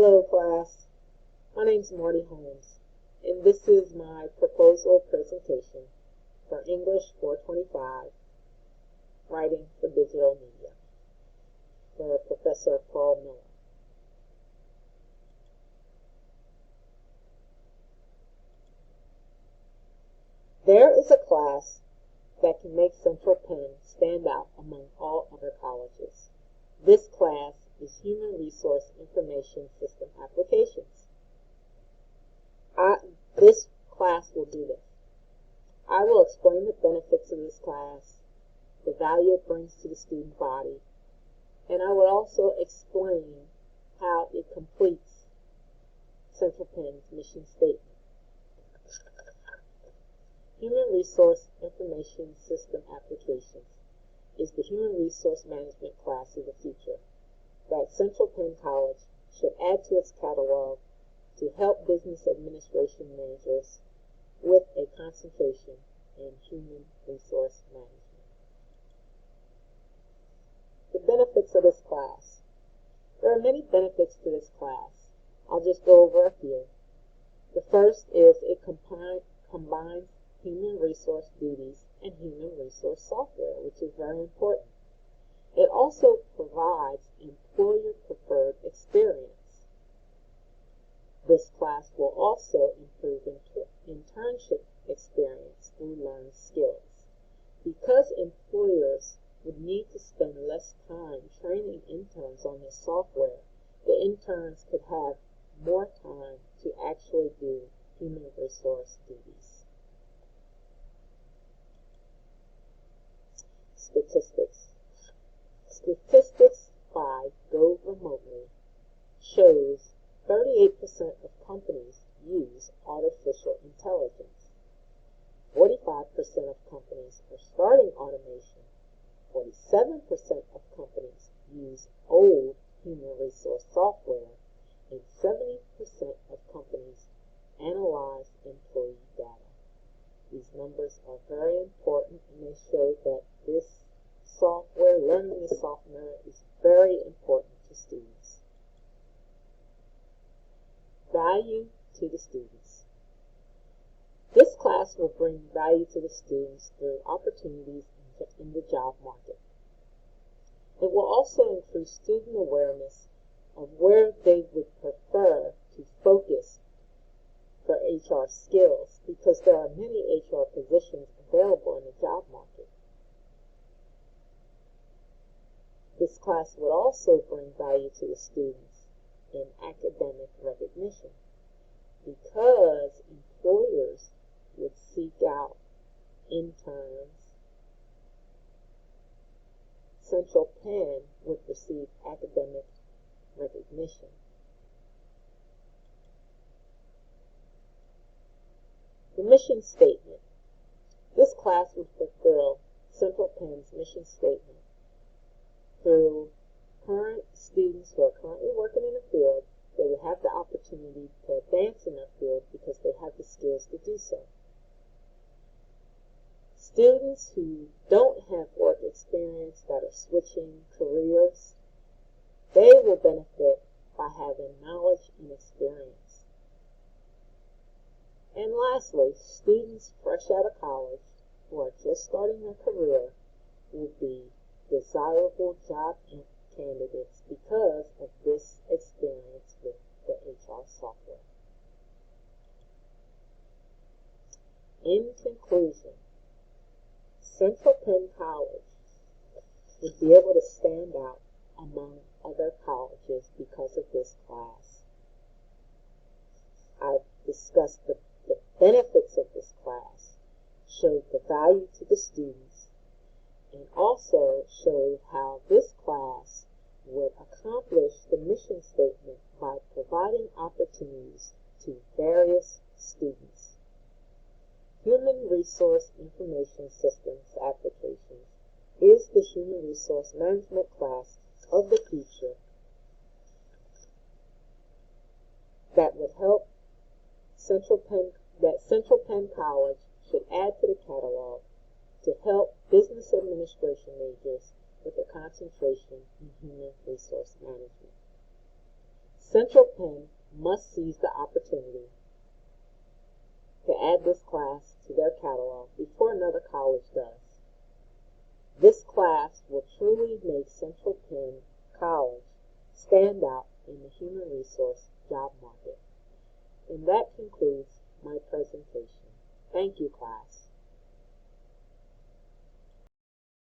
Hello class, my name is Marty Holmes, and this is my proposal presentation for English 425, Writing for Digital Media, for Professor Paul Miller. There is a class that can make Central Penn stand out among all other colleges. This class is Human Resource Information System Applications. This class will do this. I will explain the benefits of this class, the value it brings to the student body, and I will also explain how it completes Central Penn's mission statement. Human Resource Information System Applications is the human resource management class of the future that Central Penn College should add to its catalog to help business administration managers with a concentration in human resource management. The benefits of this class. There are many benefits to this class. I'll just go over a few. The first is it combines human resource duties and human resource software, which is very important. It also provides employer-preferred experience. This class will also improve internship experience through learned skills. Because employers would need to spend less time training interns on this software, the interns could have more time to actually do human resource duties. Statistics. Statistics by Go Remotely shows 38% of companies use artificial intelligence. 45% of companies are starting automation. 47% of companies use old human resource software, and 70% of companies analyze employee data. These numbers are very important, and they show that this software, learning this software, is very important to students. Value to the students. This class will bring value to the students through opportunities in the job market. It will also increase student awareness of where they would prefer to focus for HR skills, because there are many HR positions available in the job market. This class would also bring value to the students in academic recognition, because employers would seek out interns. Central Penn would receive academic recognition. The mission statement. This class would fulfill Central Penn's mission statement through current students who are currently working in the field. They would have the opportunity to advance in their field because they have the skills to do so. Students who don't have work experience that are switching careers, they will benefit by having knowledge and experience. And lastly, students fresh out of college who are just starting their career will be desirable job candidates because of this experience with the HR software. In conclusion, Central Penn College would be able to stand out among other colleges because of this class. I've discussed the benefits of this class, showed the value to the students, and also showed how this class would accomplish the mission statement by providing opportunities to various students. Human Resource Information Systems Applications is the human resource management class of the future that would help Central Penn College should add to the catalog to help business administration majors with a concentration in human resource management. Central Penn must seize the opportunity to add this class to their catalog before another college does. This class will truly make Central Penn College stand out in the human resource job market. And that concludes my presentation. Thank you, class.